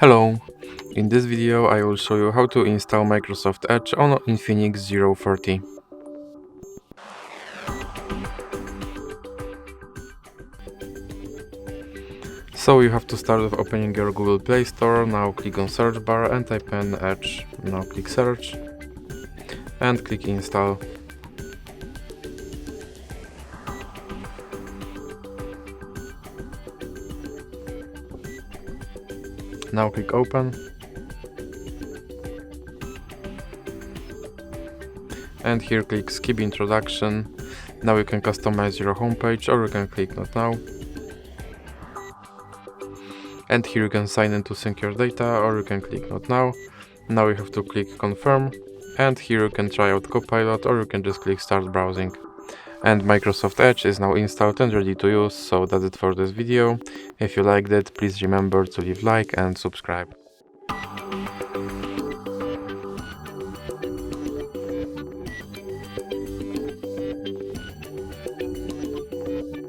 Hello! In this video I will show you how to install Microsoft Edge on INFINIX Zero 40. So you have to start with opening your Google Play Store. Now click on search bar and type in Edge. Now click search and click install. Now click open. And here click skip introduction. Now you can customize your homepage, or you can click not now. And here you can sign in to sync your data, or you can click not now. Now you have to click confirm, and here you can try out Copilot, or you can just click start browsing. And Microsoft Edge is now installed and ready to use. So that's it for this video. If you liked it, please remember to leave like and subscribe.